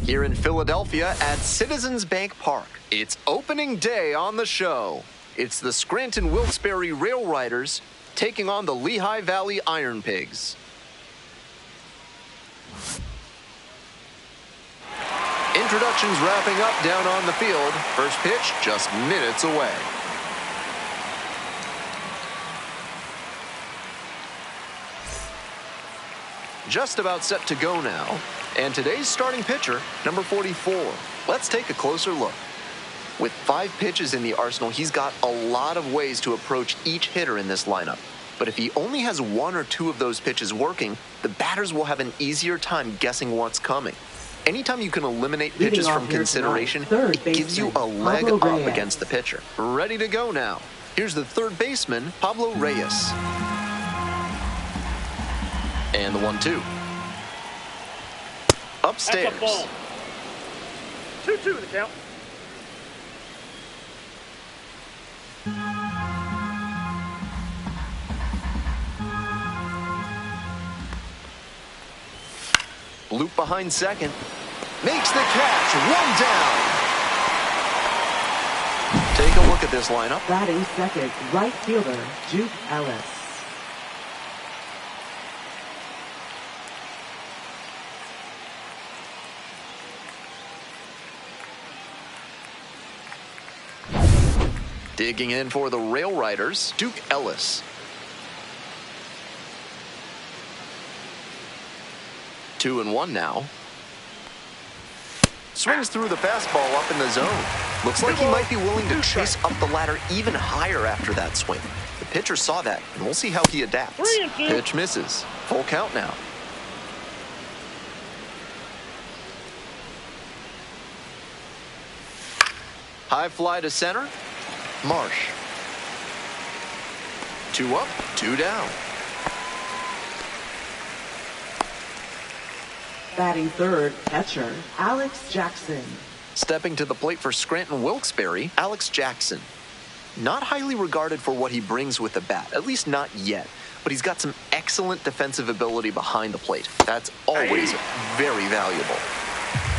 here in Philadelphia at Citizens Bank Park. It's opening day on the show. It's the Scranton Wilkes-Barre Railriders taking on the Lehigh Valley Ironpigs. Introductions wrapping up down on the field. First pitch just minutes away. Just about set to go now. And today's starting pitcher, number 44. Let's take a closer look. With 5 pitches in the arsenal, he's got a lot of ways to approach each hitter in this lineup. But if he only has 1 or 2 of those pitches working, the batters will have an easier time guessing what's coming. Anytime you can eliminate pitches from consideration, it gives you a leg up against the pitcher. Ready to go now. Here's the third baseman, Pablo Reyes. And the 1-2. Upstairs. That's a ball. 2-2 the count. Loop behind second. Makes the catch. 1 down. Take a look at this lineup. Batting second, right fielder, Duke Ellis. Digging in for the Railriders, Duke Ellis. 2-1 now. Swings through the fastball up in the zone. Looks like he might be willing to chase up the ladder even higher after that swing. The pitcher saw that, and we'll see how he adapts. Pitch misses. Full count now. High fly to center. Marsh. 2 up, 2 down. Batting third, catcher, Alex Jackson. Stepping to the plate for Scranton Wilkes-Barre, Alex Jackson. Not highly regarded for what he brings with the bat, at least not yet, but he's got some excellent defensive ability behind the plate. That's always very valuable.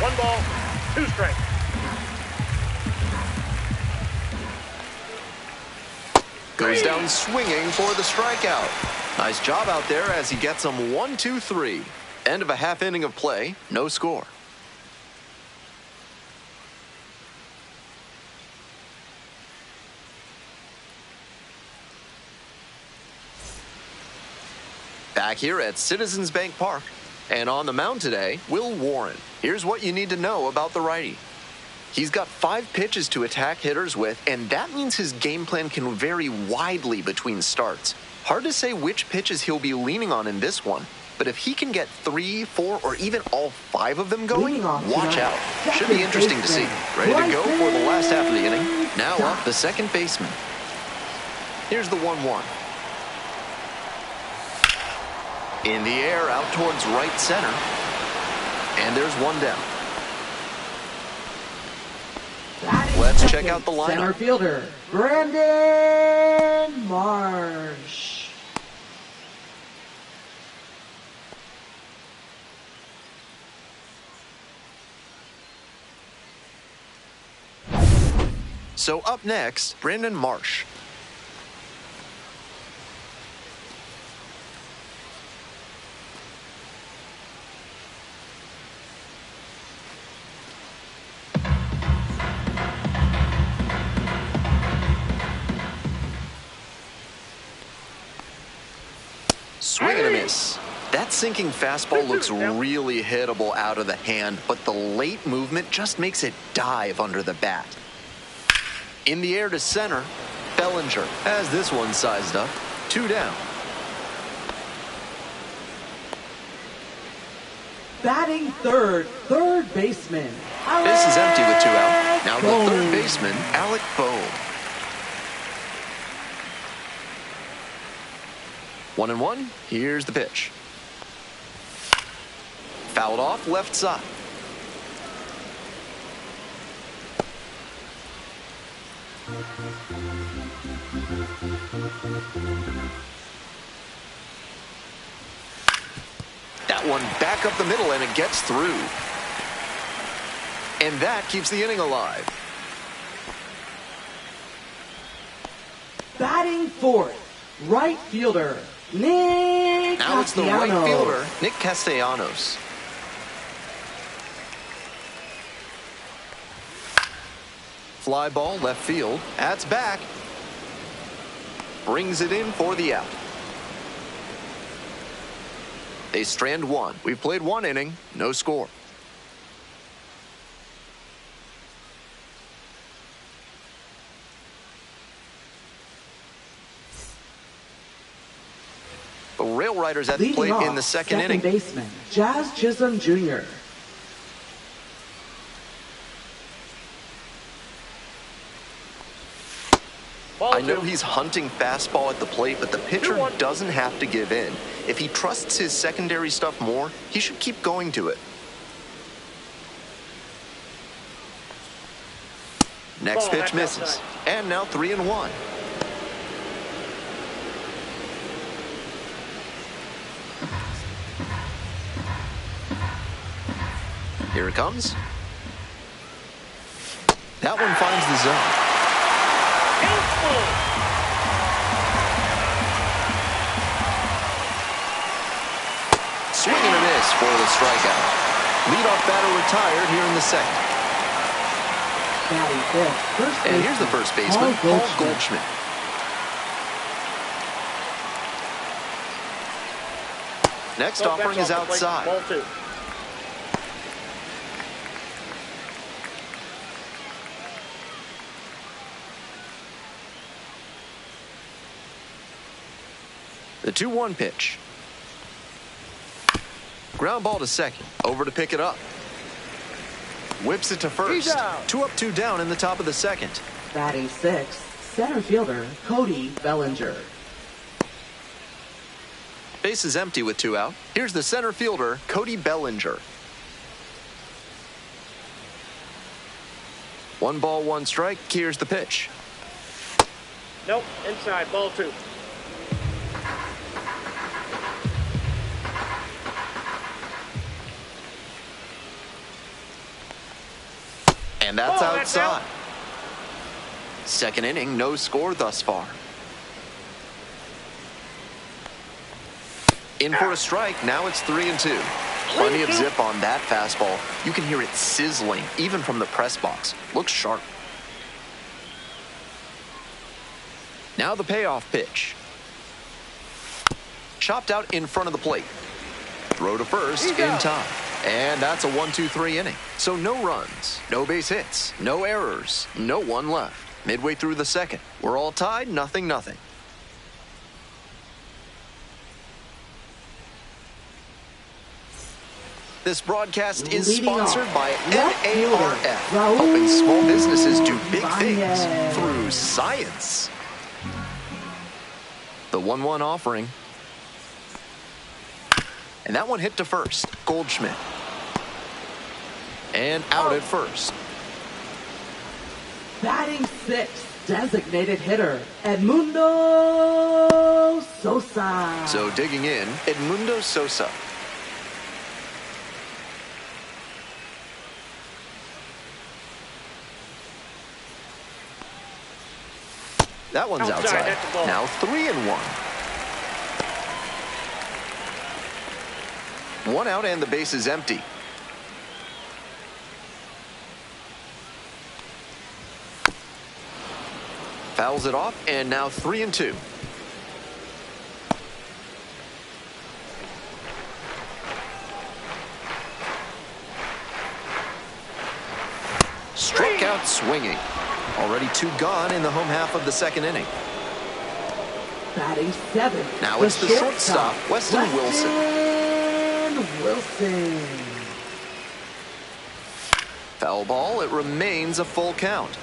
1 ball, 2 strikes. Goes down swinging for the strikeout. Nice job out there as he gets him 1-2-3. End of a half inning of play, no score. Back here at Citizens Bank Park, and on the mound today, Will Warren. Here's what you need to know about the righty. He's got 5 pitches to attack hitters with, and that means his game plan can vary widely between starts. Hard to say which pitches he'll be leaning on in this one, but if he can get 3, 4, or even all 5 of them going, watch out. Should be interesting to see. Ready to go for the last half of the inning. Now up the second baseman. Here's the 1-1. In the air, out towards right center. And there's 1 down. Let's check out the lineup. Center fielder, Brandon Marsh. So up next, Brandon Marsh. Swing and a miss. That sinking fastball looks really hittable out of the hand, but the late movement just makes it dive under the bat. In the air to center, Bellinger has this one sized up. 2 down. Batting third, third baseman. This is empty with 2 out. Now the third baseman, Alec Bohm. 1-1. Here's the pitch. Fouled off left side. That one back up the middle, and it gets through. And that keeps the inning alive. Batting fourth, right fielder, Nick Now it's the right fielder, Nick Castellanos. Fly ball left field. That's back. Brings it in for the out. They strand one. We've played one inning, no score. The Railriders at the plate in the second inning. Baseman, Jazz Chisholm Jr. I know he's hunting fastball at the plate, but the pitcher doesn't have to give in. If he trusts his secondary stuff more, he should keep going to it. Next pitch misses. And now 3-1. Here it comes. That one finds the zone. Swing and a miss for the strikeout. Leadoff batter retired here in the second. And here's the first baseman, Paul Goldschmidt. Next offering is outside. Ball two. The 2-1 pitch. Ground ball to second. Over to pick it up. Whips it to first. 2 up, 2 down in the top of the second. Batting sixth, center fielder, Cody Bellinger. Base is empty with 2 out. Here's the center fielder, Cody Bellinger. 1 ball, 1 strike. Here's the pitch. Nope, inside, ball two. And that's outside. Second inning, no score thus far. In for a strike, now it's 3-2. Plenty of zip on that fastball. You can hear it sizzling, even from the press box. Looks sharp. Now the payoff pitch. Chopped out in front of the plate. Throw to first in time. And that's a 1-2-3 inning. So no runs, no base hits, no errors, no one left. Midway through the second, we're all tied, 0-0. This broadcast is sponsored by NARF, helping small businesses do big things through science. The 1-1 offering. And that one hit to first. Goldschmidt. And out at first. Batting sixth, designated hitter, Edmundo Sosa. So digging in, Edmundo Sosa. That one's outside. Now 3-1. 1 out and the base is empty. Fouls it off and now 3-2. Struck out swinging. Already 2 gone in the home half of the second inning. Batting seventh. Now it's the shortstop, Weston Wilson. Foul ball, it remains a full count.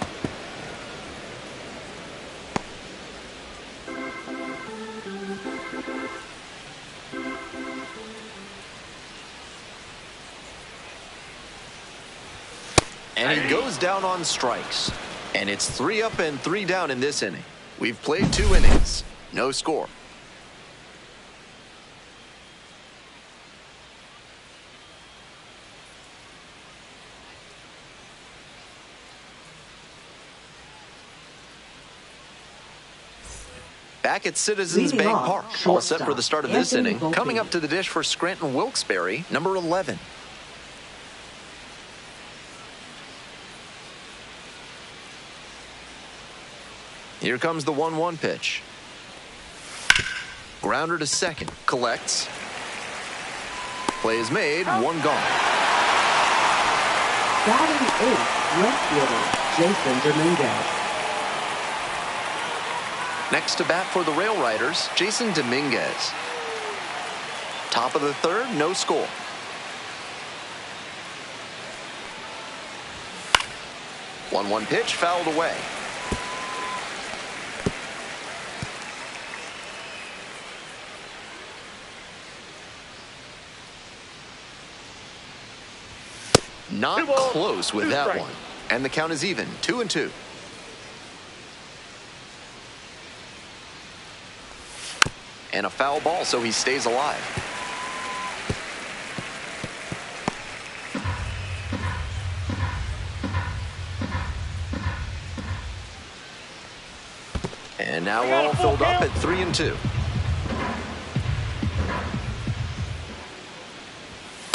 And he goes down on strikes. And it's 3 up and 3 down in this inning. We've played 2 innings. No score. Back at Citizens Leading Bank off, Park, all shortstop, set for the start of this Anthony inning. Volpe. Coming up to the dish for Scranton Wilkes-Barre, number 11. Here comes the 1-1 pitch. Grounder to second, collects. Play is made, one gone. Batting eighth, left fielder, Jason Dominguez. Next to bat for the Railriders, Jason Dominguez. Top of the third, no score. One pitch, fouled away. Not close with that one. And the count is even, 2-2. And a foul ball, so he stays alive. And now we're all filled up at 3-2.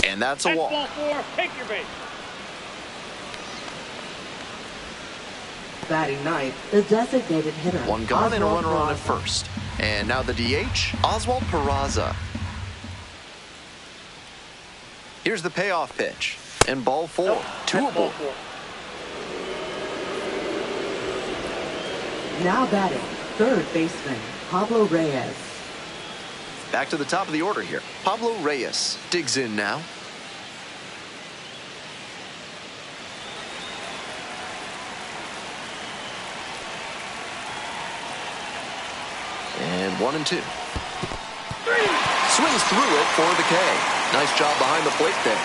And that's a walk. Ball 4, take your base. Batting ninth, the designated hitter. One gone and a Oswald runner on at Peraza. first. And now the DH, Oswald Peraza. Here's the payoff pitch. And ball 4, Nope, two that's ball aboard. 4. Now batting, third baseman, Pablo Reyes. Back to the top of the order here. Pablo Reyes digs in now. And 1-2. Swings through it for the K. Nice job behind the plate there.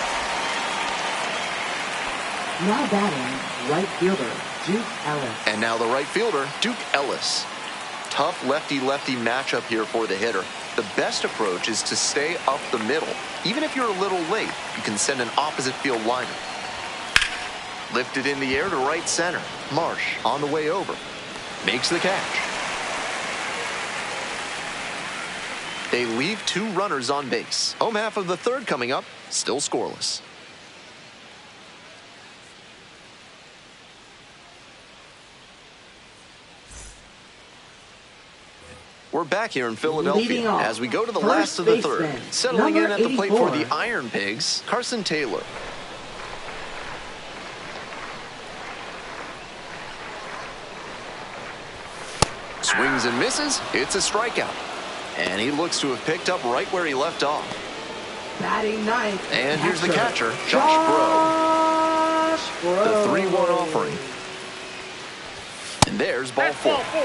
Now batting, right fielder, Duke Ellis. And now the right fielder, Duke Ellis. Tough lefty-lefty matchup here for the hitter. The best approach is to stay up the middle. Even if you're a little late, you can send an opposite field liner. Lifted in the air to right center. Marsh on the way over. Makes the catch. They leave 2 runners on base. Home half of the third coming up, still scoreless. We're back here in Leading Philadelphia off, as we go to the first last of the third. baseman, Settling in number at the plate for the 84. Ironpigs, Carson Taylor. Swings and misses. It's a strikeout. And he looks to have picked up right where he left off. Batting ninth, And here's the catcher, Josh Bro. The 3-1 offering. And there's ball That's 4. ball 4.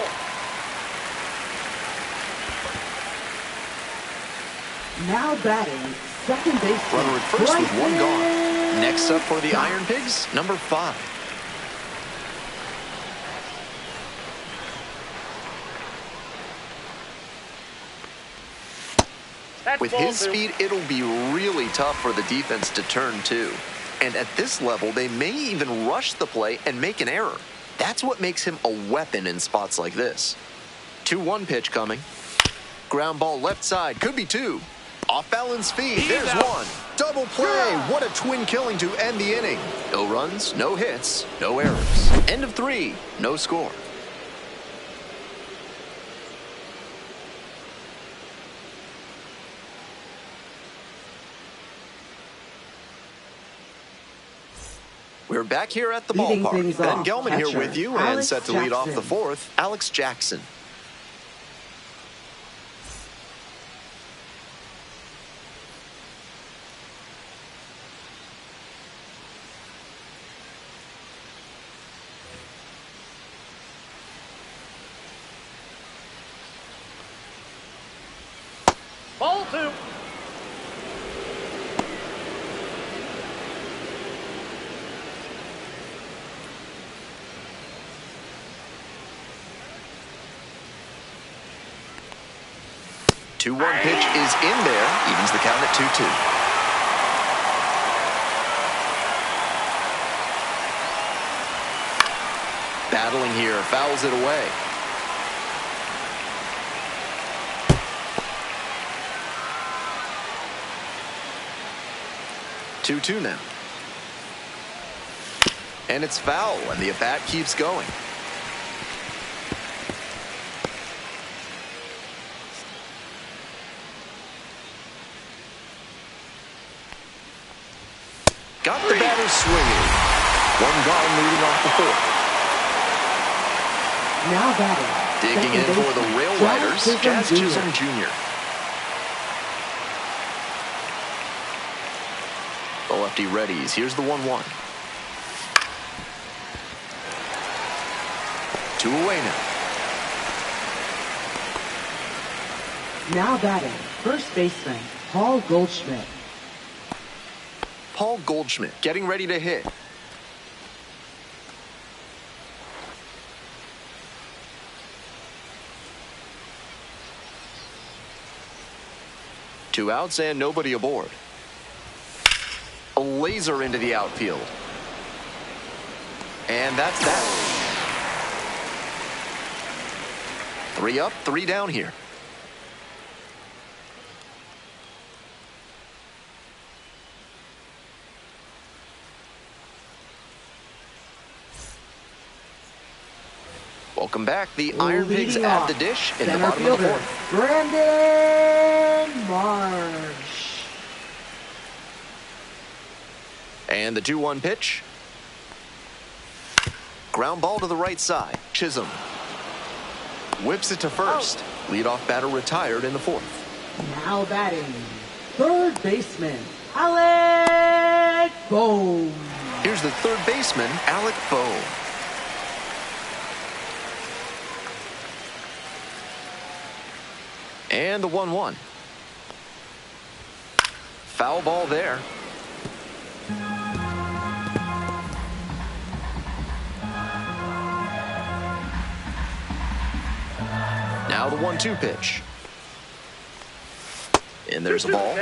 Now batting, second baseman. Runner at first with 1 Bryson gone. Next up for the Ironpigs, number 5. That's With ball his 2. speed, it'll be really tough for the defense to turn too. And at this level, they may even rush the play and make an error. That's what makes him a weapon in spots like this. 2-1 pitch coming. Ground ball left side, could be 2. Off balance feed, there's out. 1. Double play, what a twin killing to end the inning. No runs, no hits, no errors. End of 3, no score. We're back here at the Leading ballpark. things Ben off, Gelman here catcher, with you and Alex set to lead off the Jackson. 4th, Alex Jackson. Ball 2. Two-one pitch is in there, evens the count at 2-2. Battling here, fouls it away. 2-2 now. And it's foul, and the at-bat keeps going. Got the batter swinging. One gone leading off the fourth. Now batting. Digging in for the Railriders, Jazz Chisholm Jr. The lefty readies. Here's the 1-1. 2 away now. Now batting. First baseman, Paul Goldschmidt. Paul Goldschmidt getting ready to hit. Two outs and nobody aboard. A laser into the outfield. And that's that. 3 up, 3 down here. Welcome back. The Ironpigs at the dish in the bottom of the fourth. Brandon Marsh. And the 2-1 pitch. Ground ball to the right side. Chisholm whips it to first. Leadoff batter retired in the fourth. Now batting. Third baseman, Alec Bohm. Here's the third baseman, Alec Bohm. And the 1-1. Foul ball there. Now the 1-2 pitch. And there's a ball.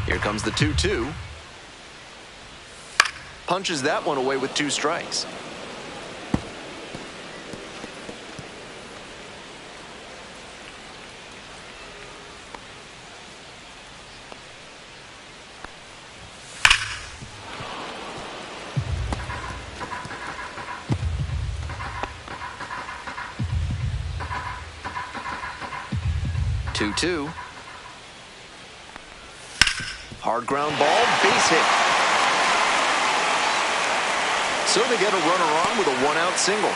Here comes the 2-2. Punches that one away with 2 strikes. Two. Hard ground ball, base hit. So they get a runner on with a 1-out single.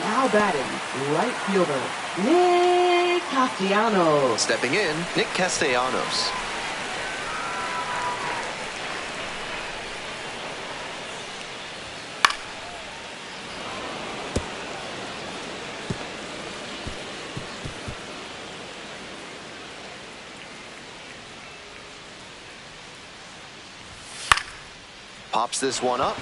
Now batting, right fielder, Nick Castellanos. Stepping in, Nick Castellanos. Pops this one up.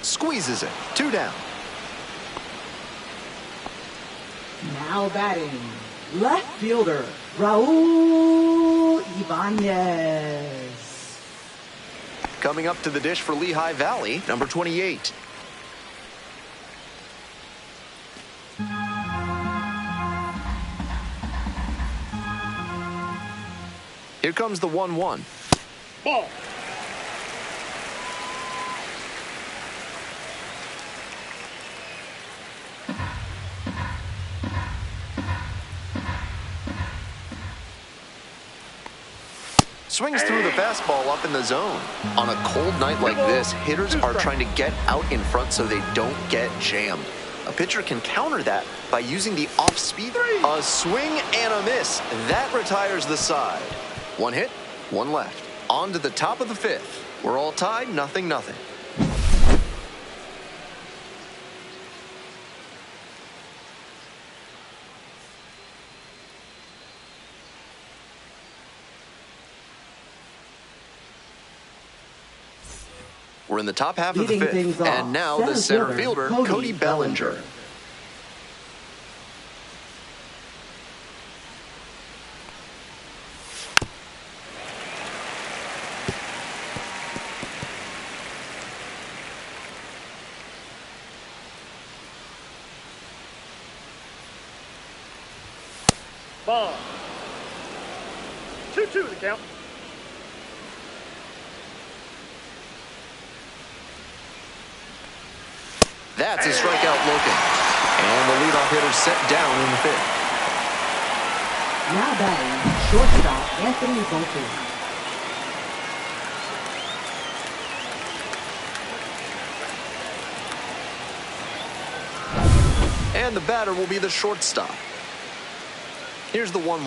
Squeezes it. 2 down. Now batting, left fielder, Raul Ibanez. Coming up to the dish for Lehigh Valley, number 28. Here comes the 1-1. Ball. Swings through the fastball up in the zone. On a cold night like this, hitters are trying to get out in front so they don't get jammed. A pitcher can counter that by using the off-speed. A swing and a miss. That retires the side. 1 hit, 1 left. On to the top of the 5th. We're all tied, 0-0. We're in the top half of the 5th. And now the center fielder, Cody Bellinger. Ball. 2-2 the count. That's a strikeout looking. And the leadoff hitter set down in the fifth. Now batting, shortstop Anthony Bolton. And the batter will be the shortstop. Here's the 1-1.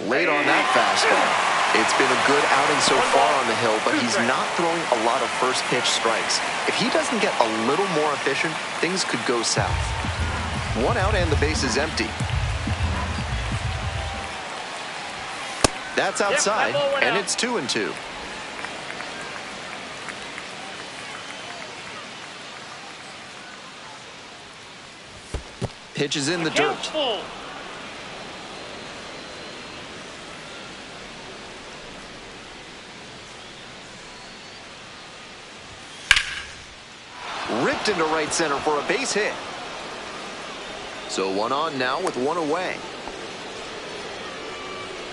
Late on that fastball. It's been a good outing so far on the hill, but he's not throwing a lot of first pitch strikes. If he doesn't get a little more efficient, things could go south. 1 out and the base is empty. That's outside, and it's 2-2. Pitch is in the dirt. Ripped into right center for a base hit. So 1 on now with 1 away.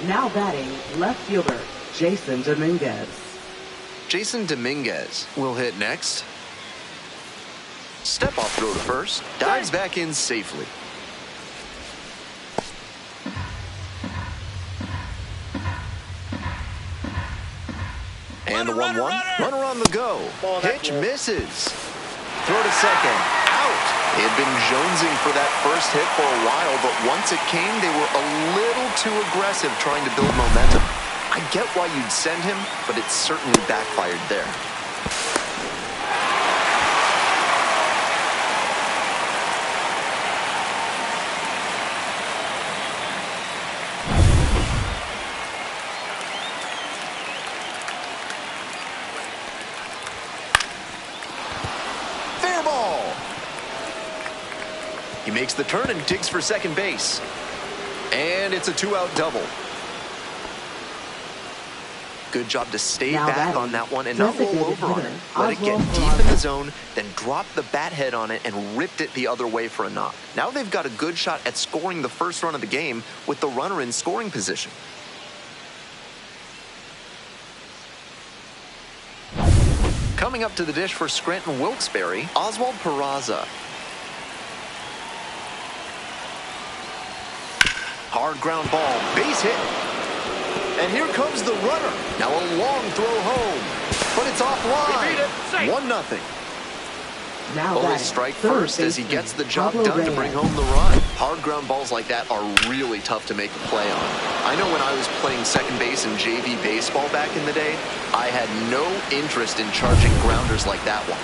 Now batting, left fielder Jason Dominguez. Jason Dominguez will hit next. Step off throw to first. Dives back in safely. And the 1-1. Runner on the go. Pitch misses. Throw to second. Out. They had been jonesing for that first hit for a while, but once it came, they were a little too aggressive trying to build momentum. I get why you'd send him, but it certainly backfired there. He makes the turn and digs for second base. And it's a 2-out double. Good job to stay back on that one and not roll over on it. Let it get deep in the zone, then drop the bat head on it and ripped it the other way for a knock. Now they've got a good shot at scoring the first run of the game with the runner in scoring position. Coming up to the dish for Scranton Wilkes-Barre, Oswald Peraza. Hard ground ball, base hit. And here comes the runner. Now a long throw home, but it's offline. 1-0. Now Always strike first as he gets the job done to bring home the run. Hard ground balls like that are really tough to make a play on. I know when I was playing second base in JV baseball back in the day, I had no interest in charging grounders like that one.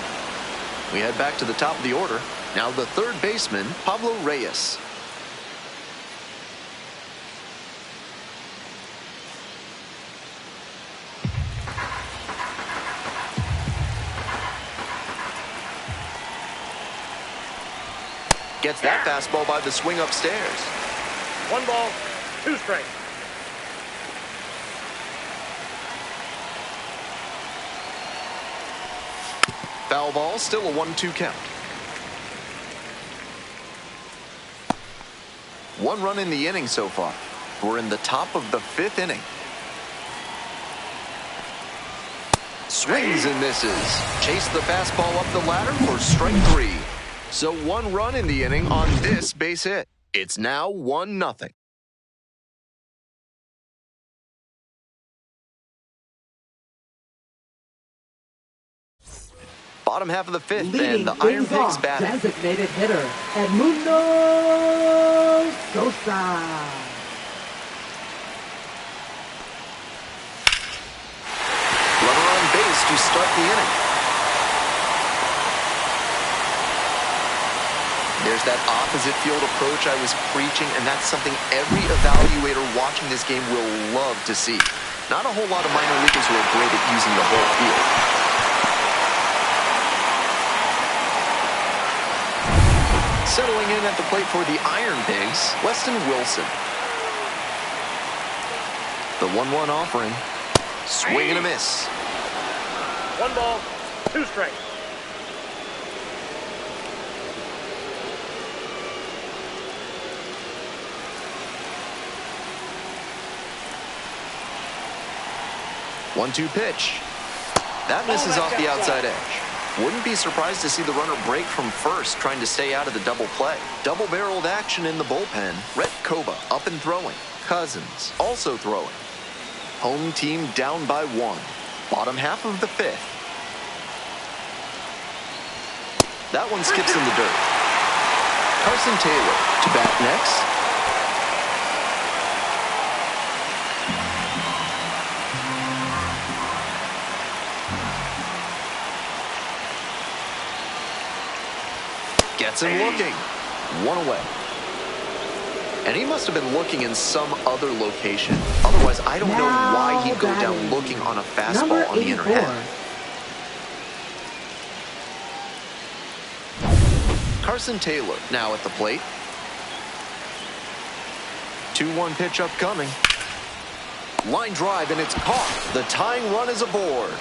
We head back to the top of the order. Now the third baseman, Pablo Reyes. Gets that fastball by the swing upstairs. 1 ball, 2 strikes. Foul ball, still a 1-2 count. 1 run in the inning so far. We're in the top of the 5th inning. Swings and misses. Chase the fastball up the ladder for strike 3. So 1 run in the inning on this base hit. It's now 1-0. Bottom half of the 5th, and the Ironpigs batting. Designated hitter, Edmundo Sosa. Runner on base to start the inning. There's that opposite field approach I was preaching, and that's something every evaluator watching this game will love to see. Not a whole lot of minor leaguers who are great at using the whole field. Settling in at the plate for the Ironpigs, Weston Wilson. The 1-1 offering. Swing and a miss. 1 ball, 2 strikes. 1-2 pitch. That misses off the outside edge. Wouldn't be surprised to see the runner break from first, trying to stay out of the double play. Double-barreled action in the bullpen. Rhett Koba up and throwing. Cousins also throwing. Home team down by 1. Bottom half of the 5th. That one skips in the dirt. Carson Taylor to bat next. Gets him looking. 1 away. And he must have been looking in some other location. Otherwise, I don't know why he'd go down looking on a fastball on the inner head. Carson Taylor now at the plate. 2-1 pitch upcoming. Line drive, and it's caught. The tying run is aboard.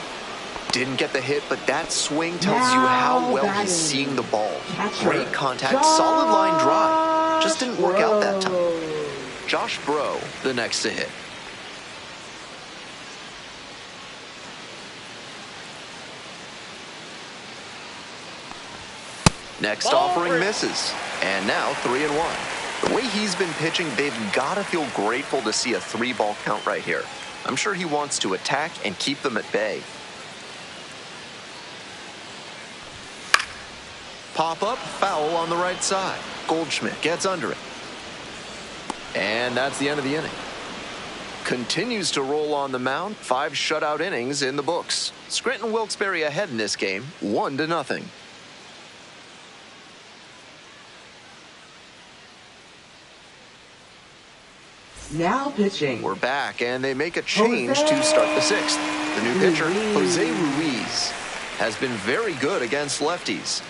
Didn't get the hit, but that swing tells you how well he's seeing the ball. Great contact, solid line drive. Just didn't work out that time. Josh Bro, the next to hit. Next offering misses. And now 3-1. The way he's been pitching, they've got to feel grateful to see a 3-ball count right here. I'm sure he wants to attack and keep them at bay. Pop-up, foul on the right side. Goldschmidt gets under it. And that's the end of the inning. Continues to roll on the mound. 5 shutout innings in the books. Scranton Wilkes-Barre ahead in this game, 1-0. Now pitching. We're back, and they make a change to start the 6th. The new pitcher, Jose Ruiz, has been very good against lefties.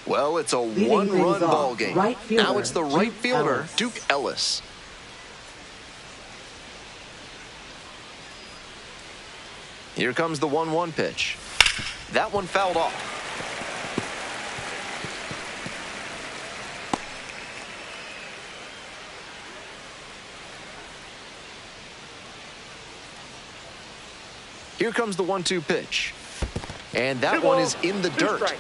Well, it's a 1-run ball game. Now it's the right fielder, Duke Ellis. Here comes the 1-1 pitch. That one fouled off. Here comes the 1-2 pitch. And that one is in the dirt.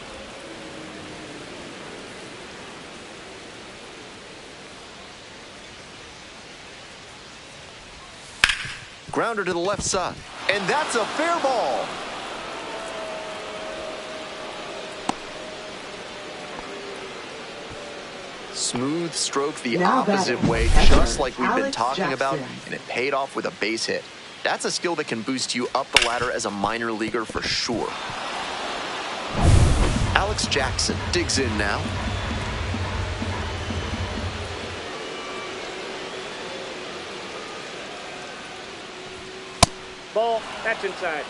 Grounder to the left side. And that's a fair ball. Smooth stroke the opposite way, just like we've been talking about, and it paid off with a base hit. That's a skill that can boost you up the ladder as a minor leaguer for sure. Alex Jackson digs in now. Ball, that's inside.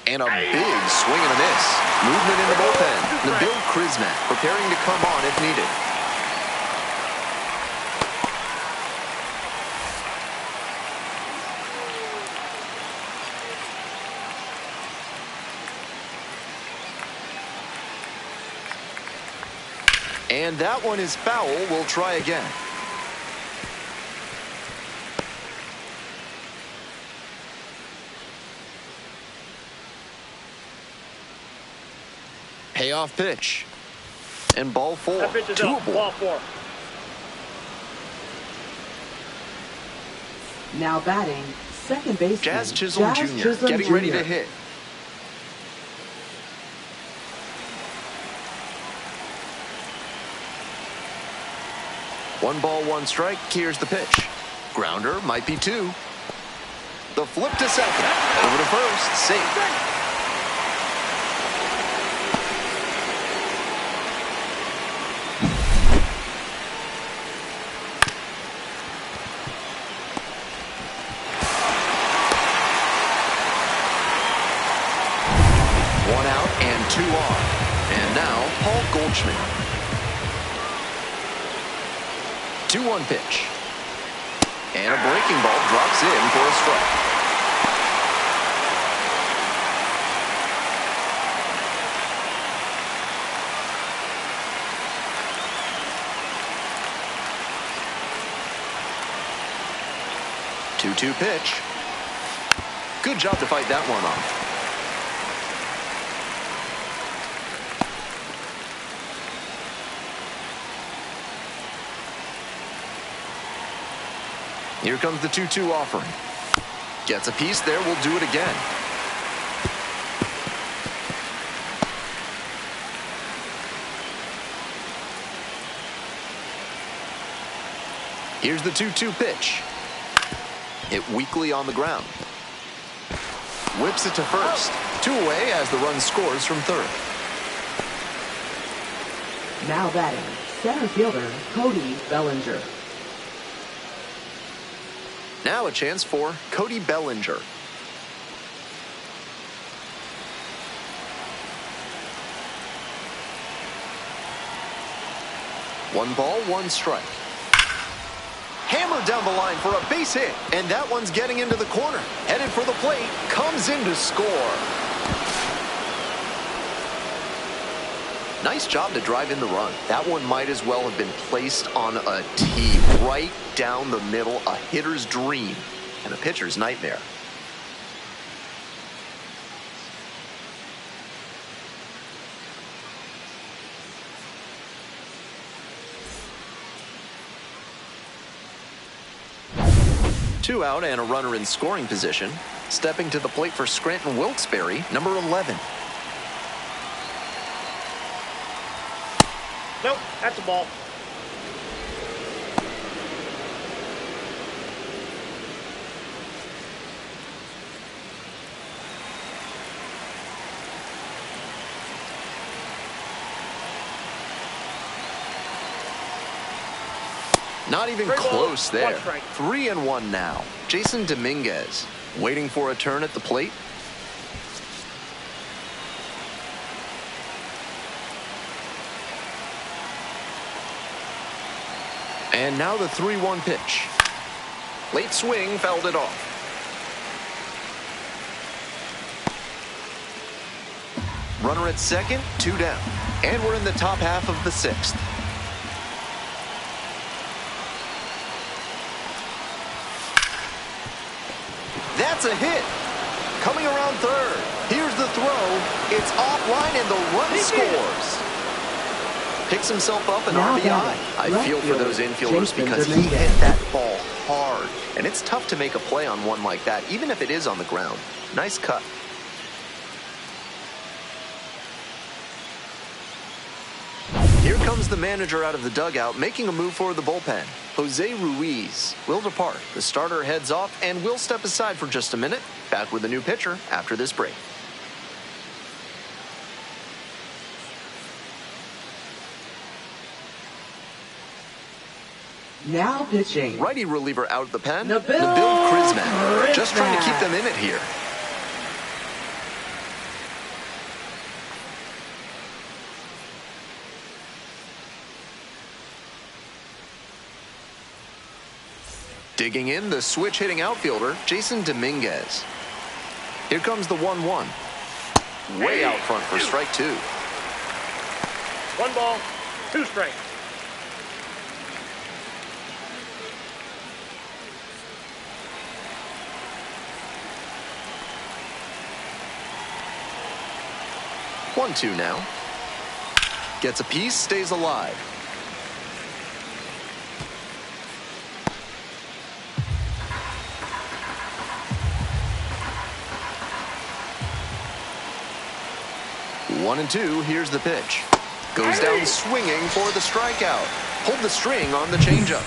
And a big swing and a miss. Movement in the bullpen. Nabil Krisnak preparing to come on if needed. And that one is foul. We'll try again. Payoff pitch. And ball 4. That pitch is up. Ball 4. Now batting, second baseman Jazz Chisholm Jr. getting ready to hit. One ball, one strike. Here's the pitch. Grounder, might be 2. The flip to second. Over to first. Safe. One out and 2 on. And now Paul Goldschmidt. 2-1 pitch. And a breaking ball drops in for a strike. Two-two pitch. Good job to fight that one off. Here comes the 2-2 offering. Gets a piece there, will do it again. Here's the 2-2 pitch. Hit weakly on the ground. Whips it to first. 2 away as the run scores from third. Now batting, center fielder Cody Bellinger. Now a chance for Cody Bellinger. One ball, one strike. Hammered down the line for a base hit, and that one's getting into the corner. Headed for the plate, comes in to score. Nice job to drive in the run. That one might as well have been placed on a tee right down the middle, a hitter's dream and a pitcher's nightmare. Two out and a runner in scoring position. Stepping to the plate for Scranton Wilkes-Barre, number 11. Nope, that's a ball. Not even Straight close ball, there. 1 strike. 3-1 now. Jason Dominguez waiting for a turn at the plate. And now the 3-1 pitch. Late swing, fouled it off. Runner at second, 2 down. And we're in the top half of the 6th. That's a hit. Coming around third. Here's the throw. It's offline and the run scores. Picks himself up an Now RBI. batting, I feel for those left infielders Jason because he Dominguez. hit that ball hard. And it's tough to make a play on one like that, even if it is on the ground. Nice cut. Here comes the manager out of the dugout, making a move for the bullpen. Jose Ruiz will depart. The starter heads off and will step aside for just a minute. Back with a new pitcher after this break. Now pitching. Righty reliever out of the pen, Nabil Krisman. Just trying to keep Krisman. them in it here. Digging in, the switch-hitting outfielder, Jason Dominguez. Here comes the 1-1. Way out front for strike 2. 1 ball, 2 strikes. One, 2 now. Gets a piece, stays alive. One and 2, here's the pitch. Goes down swinging for the strikeout. Pulled the string on the changeup.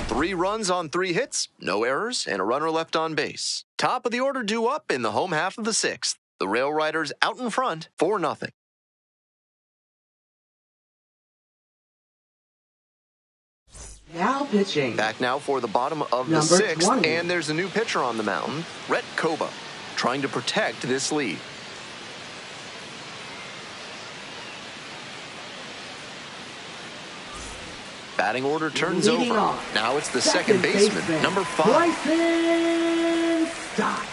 3 runs on 3 hits, no errors, and a runner left on base. Top of the order due up in the home half of the 6th. The Railriders out in front, 4-0. Now pitching. Back now for the bottom of the Number 6th, 20. and there's a new pitcher on the mound, Rhett Koba, trying to protect this lead. Batting order turns Leading over. off, Now it's the second baseman, number 5. Bryson Stott.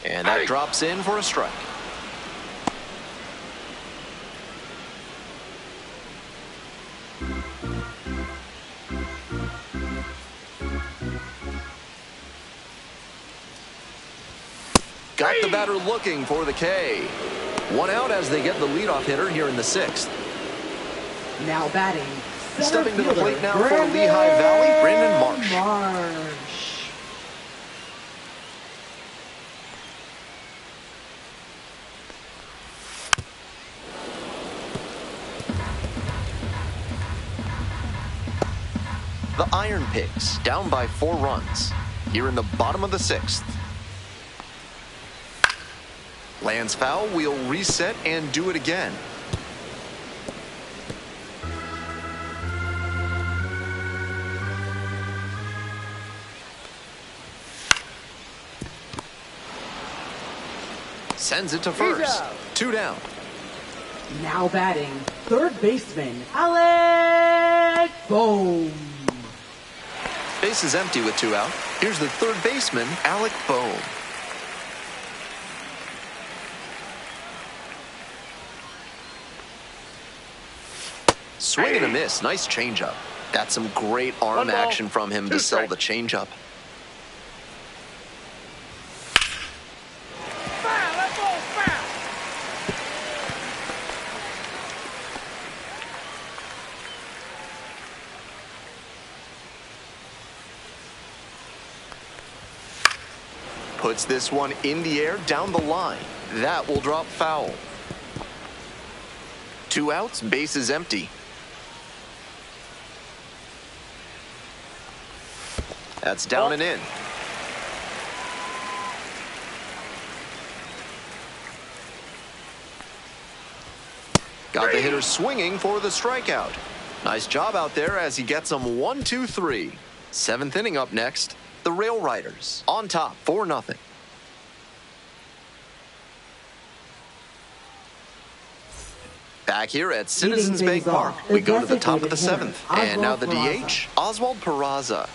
And that drops in for a strike. Got the batter looking for the K. 1 out as they get the leadoff hitter here in the 6th. Now batting, Stepping to the fielder, plate now for Lehigh Valley, Brandon Marsh. Marsh. The Ironpigs down by 4 runs here in the bottom of the 6th. Lands foul, we'll reset and do it again. Sends it to first. 2 down. Now batting, third baseman, Alec Bohm. Base is empty with 2 out. Here's the third baseman, Alec Bohm. Swing and a miss. Nice changeup. That's some great arm action from him to sell the changeup. Foul! That ball's foul! Puts this one in the air down the line. That will drop foul. 2 outs, base is empty. That's down and in. Got the hitter swinging for the strikeout. Nice job out there as he gets them 1, 2, 3. 7th inning up next. The Railriders on top 4-0. Back here at Citizens Bank Park, we go to the top of the 7th. And now the DH, Oswald Peraza.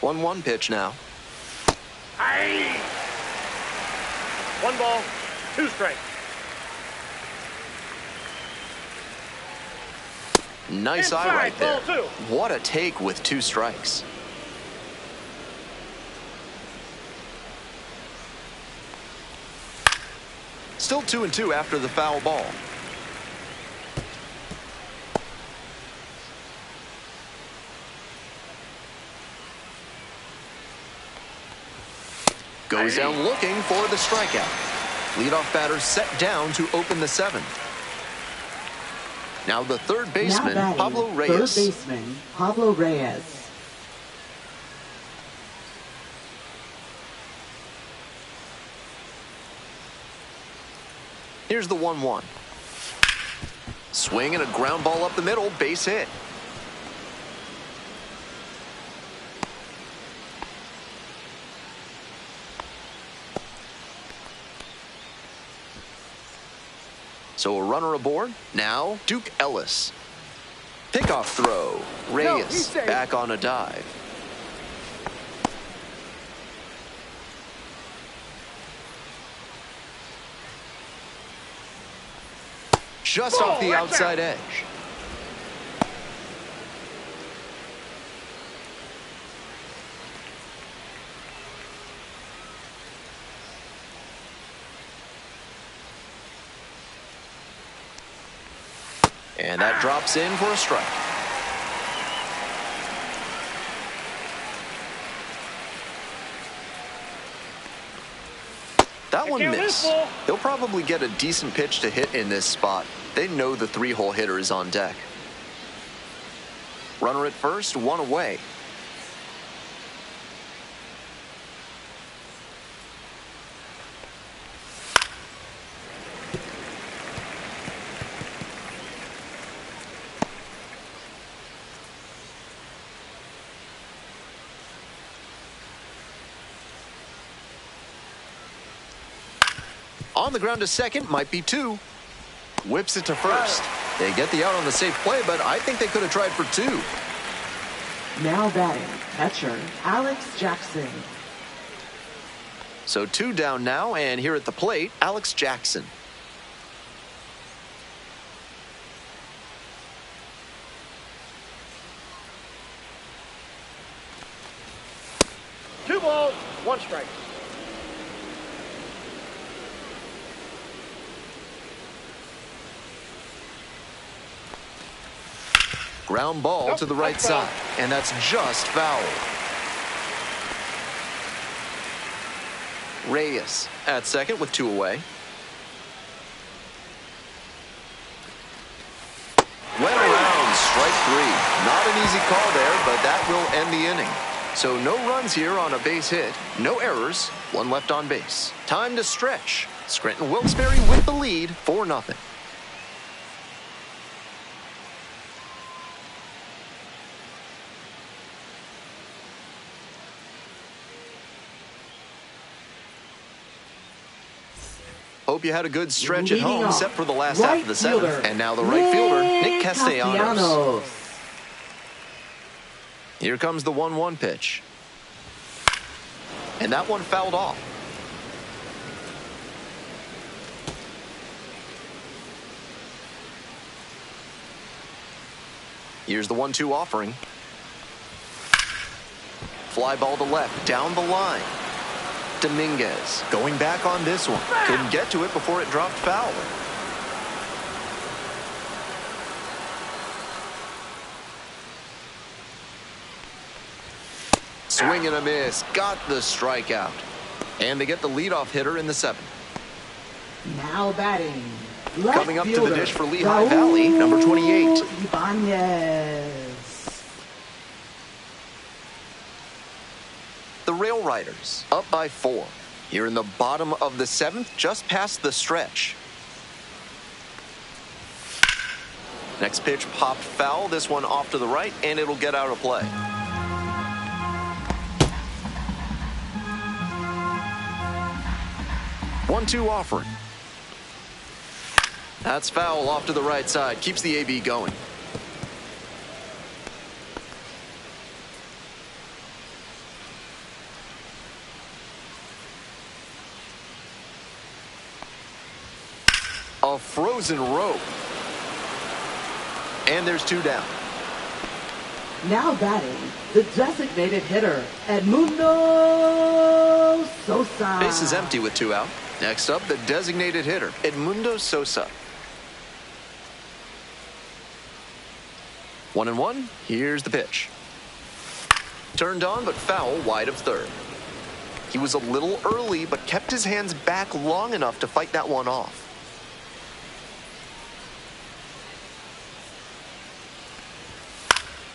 One pitch now. Aye. 1 ball, 2 strikes. Nice eye Inside, right there. ball 2. What a take with 2 strikes. Still 2-2 after the foul ball. Goes down looking for the strikeout. Leadoff batter set down to open the 7th. Now the third baseman, Pablo Reyes. Third baseman, Pablo Reyes. Here's the 1-1. Swing and a ground ball up the middle, base hit. So a runner aboard. Now Duke Ellis. Pickoff throw. Reyes back on a dive. Just off the outside edge. And that drops in for a strike. That one missed. He'll probably get a decent pitch to hit in this spot. They know the 3-hole hitter is on deck. Runner at first, 1 away. On the ground to second, might be 2. Whips it to first. They get the out on the safe play, but I think they could have tried for 2. Now batting, catcher, Alex Jackson. So 2 down now, and here at the plate, Alex Jackson. Two balls, 1 strike. Ground ball Nope, to the right that's foul. side, and that's just foul. Reyes at second with 2 away. Went around, strike 3. Not an easy call there, but that will end the inning. So no runs here on a base hit, no errors, 1 left on base. Time to stretch. Scranton Wilkes-Barre with the lead, 4-0. Hope you had a good stretch at Leading home, off, set for the last right half of the 7th. fielder, And now the right fielder, Nick Nick Castellanos. Here comes the 1-1 pitch. And that one fouled off. Here's the 1-2 offering. Fly ball to left, down the line. Dominguez going back on this one. Couldn't get to it before it dropped foul. Swing and a miss. Got the strikeout. And they get the leadoff hitter in the 7th. Now batting, left Coming up to fielder, the dish for Lehigh Valley, number 28. Ibanez. The Railriders up by 4. Here in the bottom of the 7th, just past the stretch. Next pitch popped foul. This one off to the right, and it'll get out of play. One-two offering. That's foul off to the right side. Keeps the AB going. A frozen rope. And there's 2 down. Now batting, the designated hitter, Edmundo Sosa. Base is empty with 2 out. Next up, the designated hitter, Edmundo Sosa. 1-1. Here's the pitch. Turned on, but foul wide of third. He was a little early, but kept his hands back long enough to fight that one off.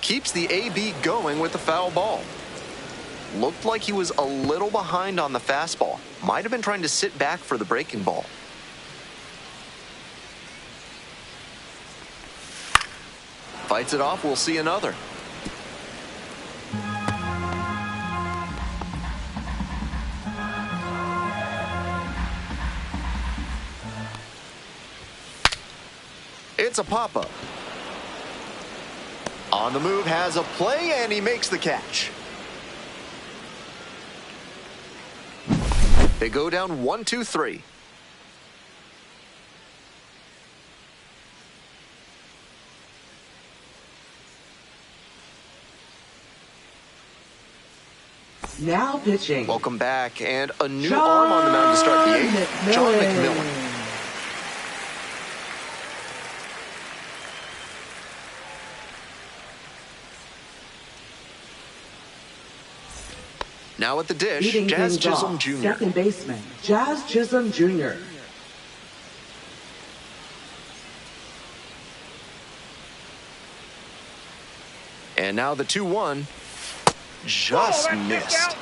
Keeps the AB going with the foul ball. Looked like he was a little behind on the fastball. Might have been trying to sit back for the breaking ball. Fights it off, we'll see another. It's a pop-up. On the move, has a play, and he makes the catch. They go down 1-2-3. Now pitching. Welcome back, and a new arm on the mound to start the 8th, John McMillan. Now at the dish, Leading Jazz things Chisholm off, Jr. Second baseman, Jazz Chisholm Jr. And now the 2-1. Just missed.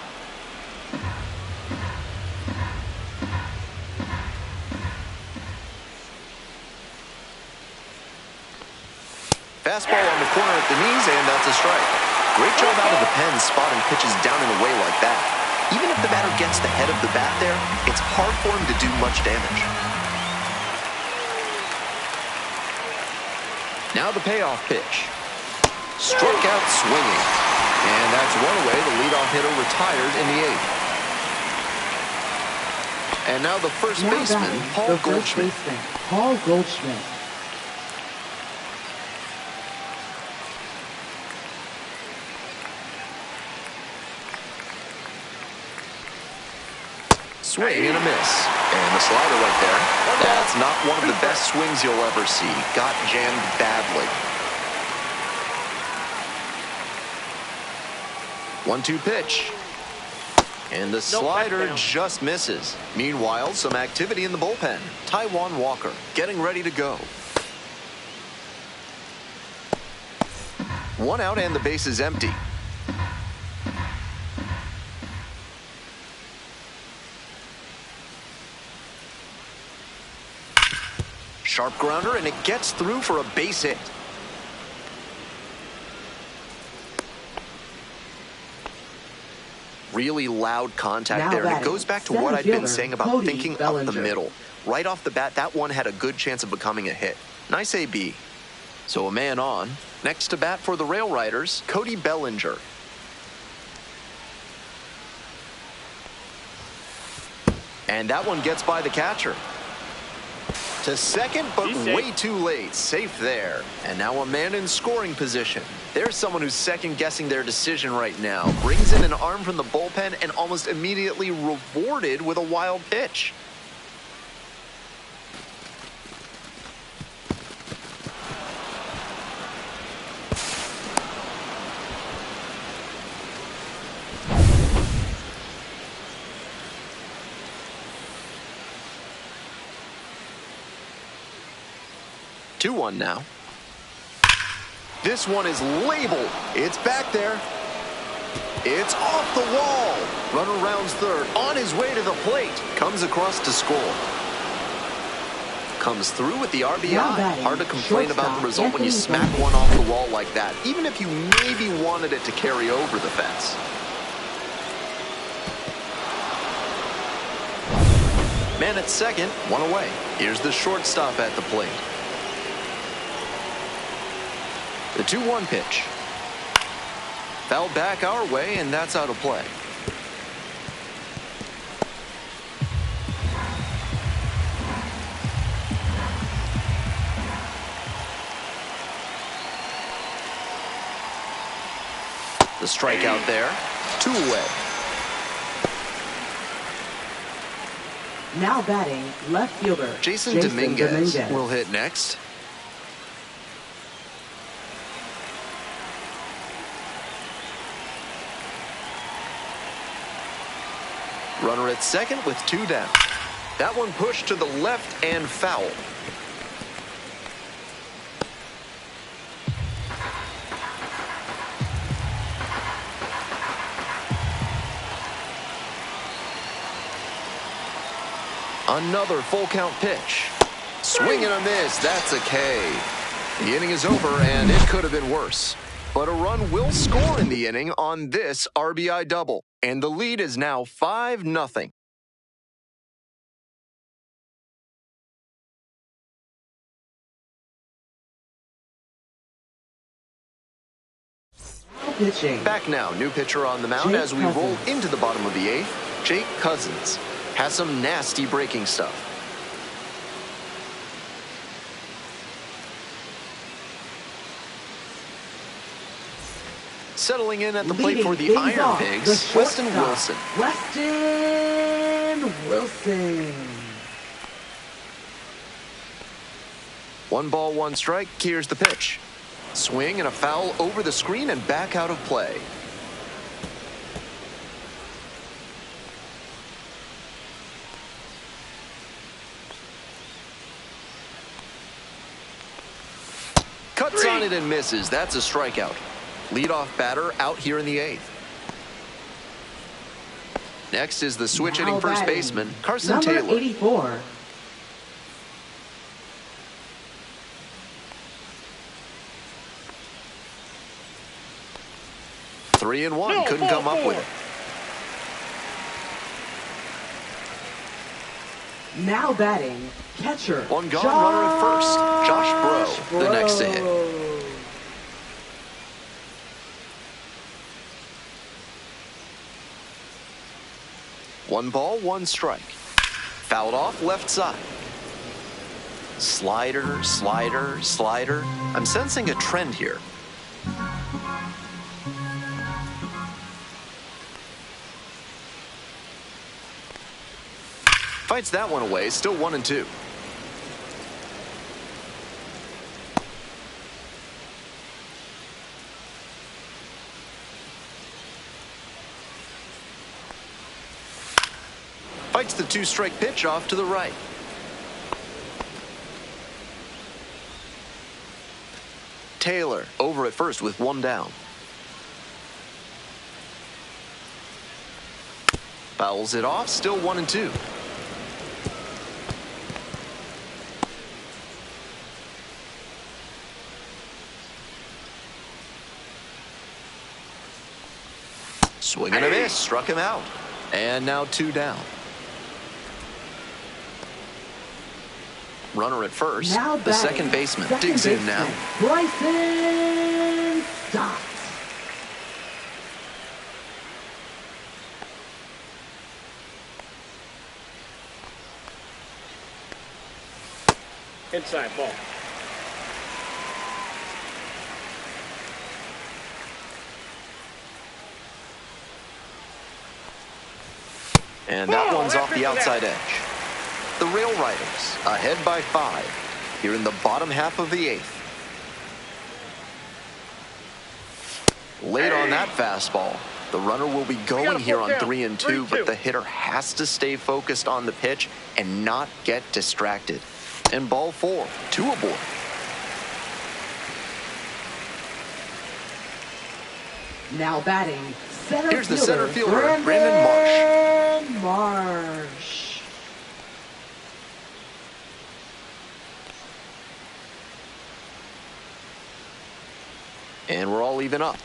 Fastball on the corner at the knees, and that's a strike. Great job out of the pen spotting pitches down and away like that. Even if the batter gets the head of the bat there, it's hard for him to do much damage. Now the payoff pitch. Struck out swinging. And that's one away. The leadoff hitter retired in the 8th. And now the first baseman, Paul Goldschmidt. Paul Goldschmidt. Swing and a miss. And the slider right there. That's not one of the best swings you'll ever see. Got jammed badly. 1-2 pitch. And the slider just misses. Meanwhile, some activity in the bullpen. Taijuan Walker getting ready to go. 1 out and the base is empty. Sharp grounder, and it gets through for a base hit. Really loud contact there, and it goes back to what I've been saying about thinking up the middle. Right off the bat, that one had a good chance of becoming a hit. Nice AB. So a man on. Next to bat for the Railriders, Cody Bellinger. And that one gets by the catcher. To second, but way too late. Safe there. And now a man in scoring position. There's someone who's second-guessing their decision right now. Brings in an arm from the bullpen and almost immediately rewarded with a wild pitch. Two one now. This one is labeled. It's back there. It's off the wall. Runner rounds third. On his way to the plate. Comes across to score. Comes through with the RBI. Hard to complain about the result when you smack one off the wall like that, even if you maybe wanted it to carry over the fence. Man at second, 1 away. Here's the shortstop at the plate. The 2-1 pitch. Fouled back our way, and that's out of play. The strikeout there. 2 away. Now batting, left fielder Jason Dominguez will hit next. Runner at second with 2 down. That one pushed to the left and foul. Another full count pitch. Swing and a miss. That's a K. The inning is over, and it could have been worse. But a run will score in the inning on this RBI double. And the lead is now 5-0. Pitching. Back now, new pitcher on the mound as we roll into the bottom of the 8th. Jake Cousins has some nasty breaking stuff. Settling in at the plate for the Ironpigs, Weston Wilson. Weston Wilson. 1 ball, 1 strike. Here's the pitch. Swing and a foul over the screen and back out of play. Cuts on it and misses. That's a strikeout. Leadoff batter out here in the 8th. Next is the switch-hitting first baseman, Carson Taylor. Number 84. Three and one, couldn't come up with it. Now batting, catcher. One gone, runner at first. Josh Bro, the next to hit. One ball, one strike. Fouled off left side. Slider, slider, slider. I'm sensing a trend here. Fights that one away, still 1-2. Fights the two-strike pitch off to the right. Taylor over at first with one down. Fouls it off, still 1-2. Swing and a miss, struck him out. And now two down. Runner at first. Now the second baseman digs in now. Bryson Stott. Inside ball. And that one's off the outside edge. The Railriders ahead by 5 here in the bottom half of the 8th. Late on that fastball. The runner will be going here on 3-2, but the hitter has to stay focused on the pitch and not get distracted. And ball 4, 2 aboard. Now batting, center Here's the fielder, center fielder, Brandon Marsh. And we're all even up.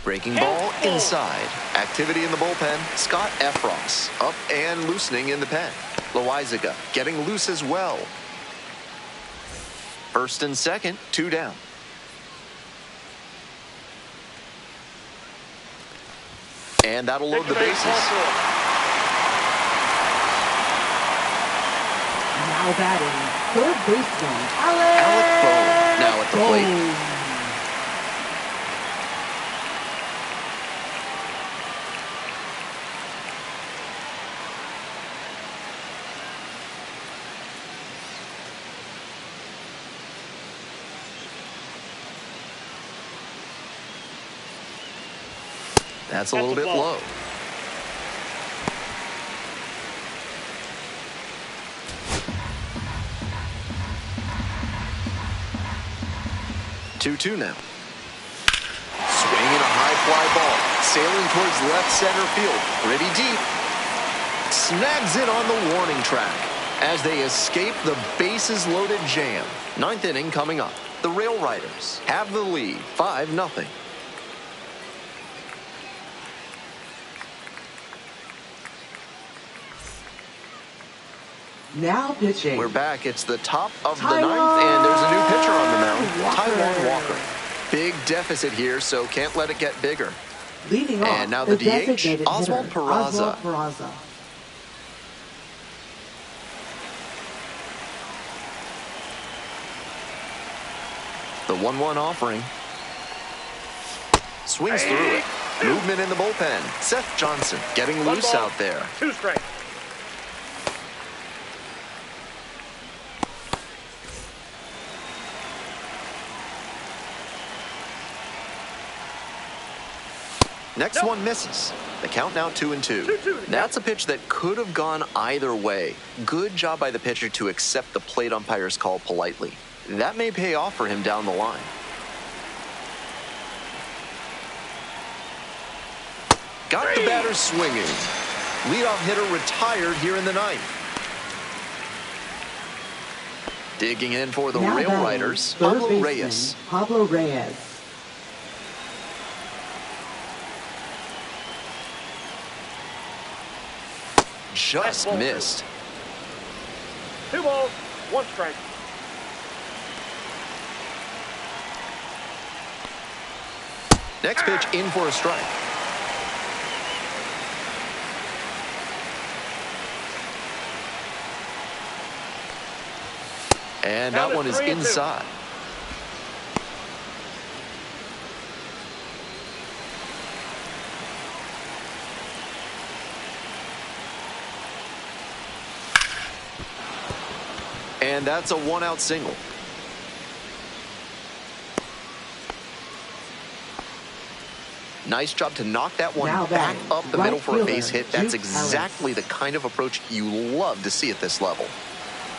Breaking ball inside. Activity in the bullpen. Scott Efros up and loosening in the pen. Loizaga getting loose as well. First and second, 2 down. And that'll load the bases. Now batting, third baseman, Alec Bohm now at the plate. That's a little bit low. Two now. Swinging a high fly ball. Sailing towards left center field. Pretty deep. Snags it on the warning track as they escape the bases loaded jam. 9th inning coming up. The Railriders have the lead, 5-0. Now pitching. We're back. It's the top of the 9th, and there's a new pitcher on the mound, Taijuan Walker. Big deficit here, so can't let it get bigger. Leading off, and now the DH, designated Oswald hitter, Peraza. The 1-1 offering. Swings through it. Movement in the bullpen. Seth Johnson getting loose out there. 2 strikes. Next one misses. The count now 2-2. That's a pitch that could have gone either way. Good job by the pitcher to accept the plate umpire's call politely. That may pay off for him down the line. Got the batter swinging. Leadoff hitter retired here in the 9th. Digging in for the Railriders, Pablo Reyes. Pablo Reyes. Just missed. 2 balls, 1 strike. Next pitch in for a strike. And that one is inside. And that's a 1-out single. Nice job to knock that one back up the middle for a base hit. That's exactly the kind of approach you love to see at this level.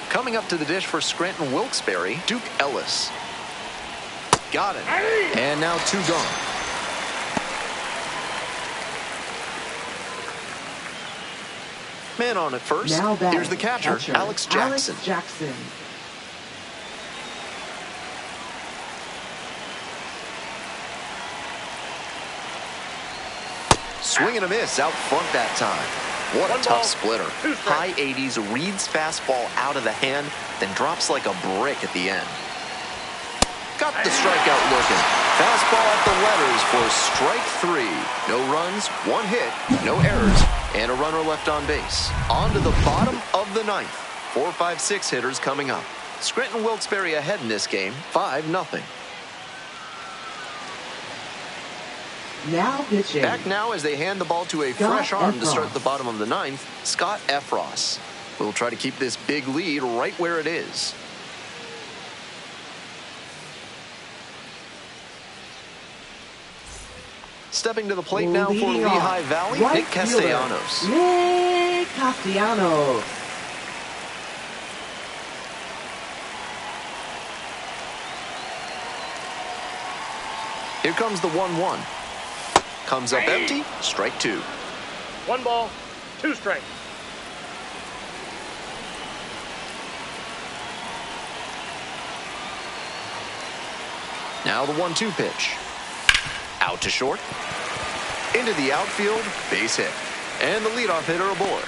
Coming up to the dish for Scranton Wilkes-Barre, Duke Ellis. Got it. And now 2 gone. Man on at first. Here's the catcher, Alex Jackson. Swing and a miss out front that time. What a tough splitter. High 80s, reads fastball out of the hand, then drops like a brick at the end. Got the strikeout looking. Fastball at the letters for strike 3. No runs, 1 hit, no errors, and a runner left on base. On to the bottom of the 9th. 4, 5, 6 hitters coming up. Scranton Wilkes-Barre ahead in this game, 5-0. Now pitching. Back now as they hand the ball to a fresh arm to start the bottom of the 9th, Scott Efros. We'll try to keep this big lead right where it is. Stepping to the plate now for Lehigh Valley, Nick Castellanos. Nick Castellanos. Here comes the 1-1. Comes up empty, strike 2. 1 ball, 2 strikes. Now the 1-2 pitch. Out to short. Into the outfield, base hit. And the leadoff hitter aboard.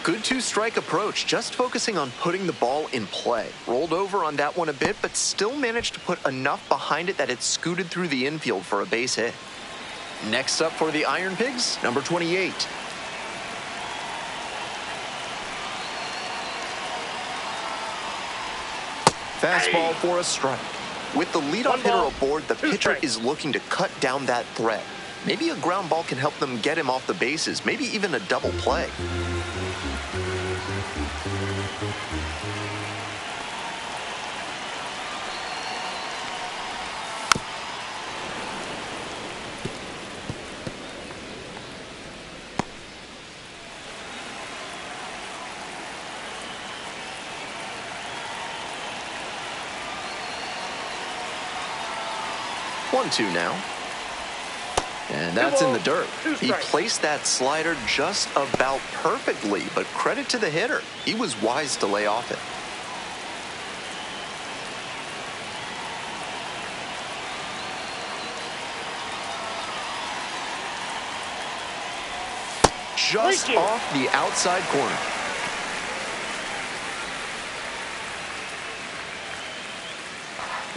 Good 2-strike approach, just focusing on putting the ball in play. Rolled over on that one a bit, but still managed to put enough behind it that it scooted through the infield for a base hit. Next up for the Ironpigs, number 28. Fastball for a strike. With the leadoff hitter aboard, the pitcher is looking to cut down that threat. Maybe a ground ball can help them get him off the bases, maybe even a double play. One-two now. And that's in the dirt. He placed that slider just about perfectly, but credit to the hitter. He was wise to lay off it. Just off the outside corner.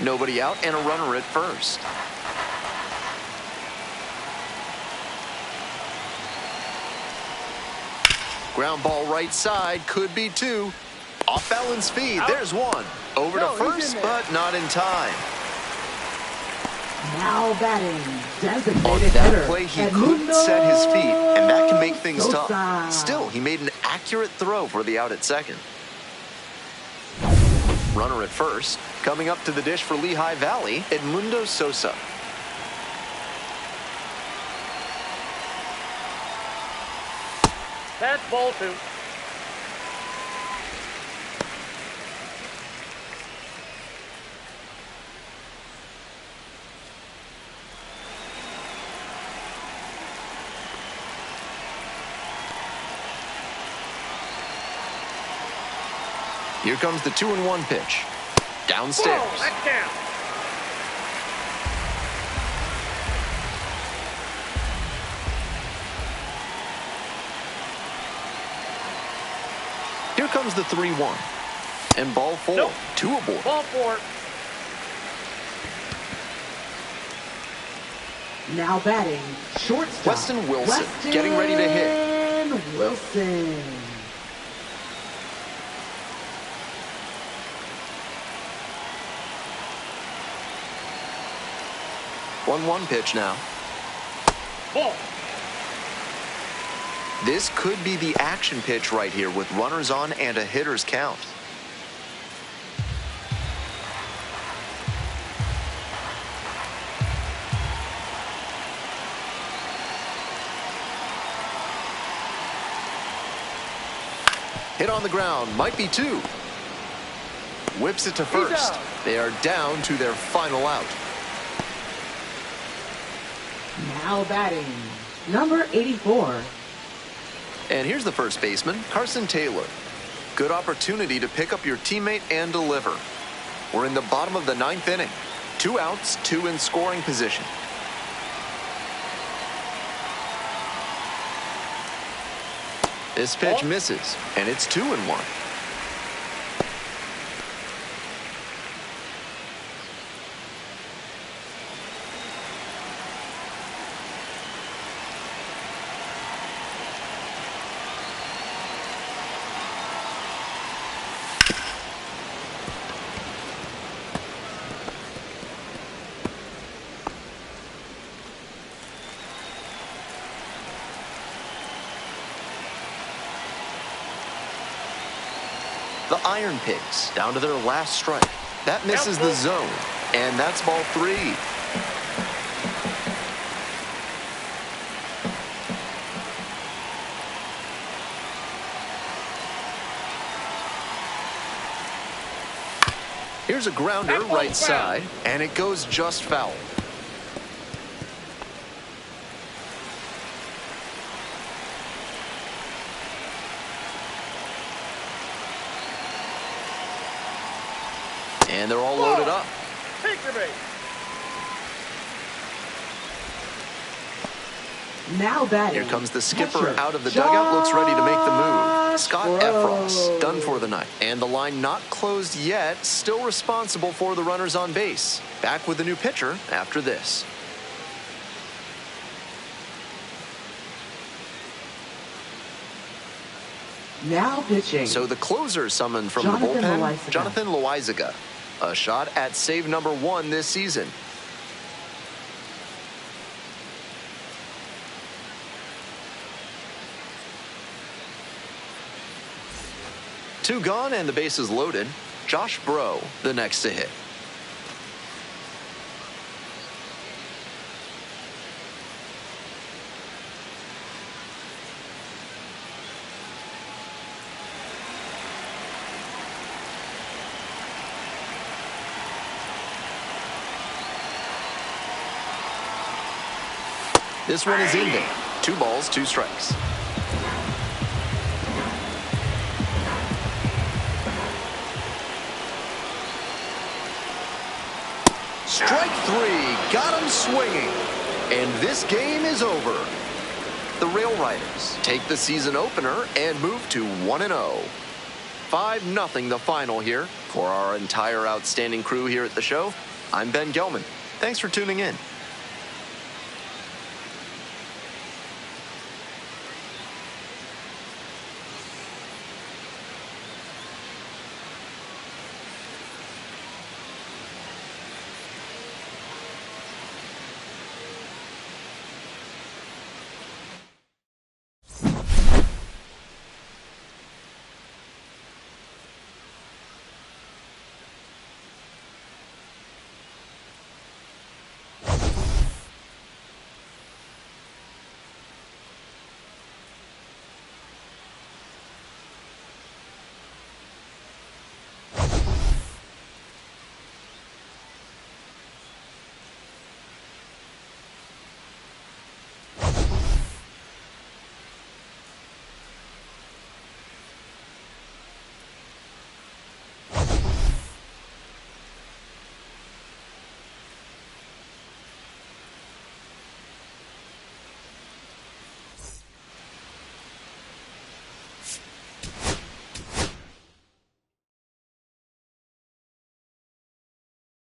Nobody out and a runner at first. Ground ball right side, could be 2. Off balance speed, there's 1. Over to first, but not in time. Now batting, designated on that play, he couldn't set his feet, and that can make things tough. Still, he made an accurate throw for the out at second. Runner at first. Coming up to the dish for Lehigh Valley, Edmundo Sosa. That's ball 2. Here comes the 2-1 pitch. Downstairs. Whoa, that's down. Here comes the 3-1. And ball 4. Nope. 2 aboard. Ball 4. Now batting, shortstop. Weston Wilson, getting ready to hit. Weston Wilson. One pitch now. Ball. This could be the action pitch right here with runners on and a hitter's count. Hit on the ground, might be 2. Whips it to first. They are down to their final out. Now batting, number 84. And here's the first baseman, Carson Taylor. Good opportunity to pick up your teammate and deliver. We're in the bottom of the 9th inning. 2 outs, 2 in scoring position. This pitch misses, and it's 2-1. The Ironpigs down to their last strike. That misses the zone, and that's ball 3. Here's a grounder right side, and it goes just foul. And they're all loaded up. Take your base. Now batting. Here comes the skipper catcher, out of the dugout, looks ready to make the move. Scott Bro. Efros, done for the night. And the line not closed yet, still responsible for the runners on base. Back with the new pitcher after this. Now pitching. So the closer summoned from the Jonathan bullpen, Loaizaga. Jonathan Loaizaga. A shot at save number 1 this season. Two gone and the bases loaded. Josh Bro, the next to hit. This one is in there. 2 balls, 2 strikes. Strike 3, got him swinging. And this game is over. The Railriders take the season opener and move to 1-0. 5-0 the final here. For our entire outstanding crew here at the show, I'm Ben Gelman. Thanks for tuning in.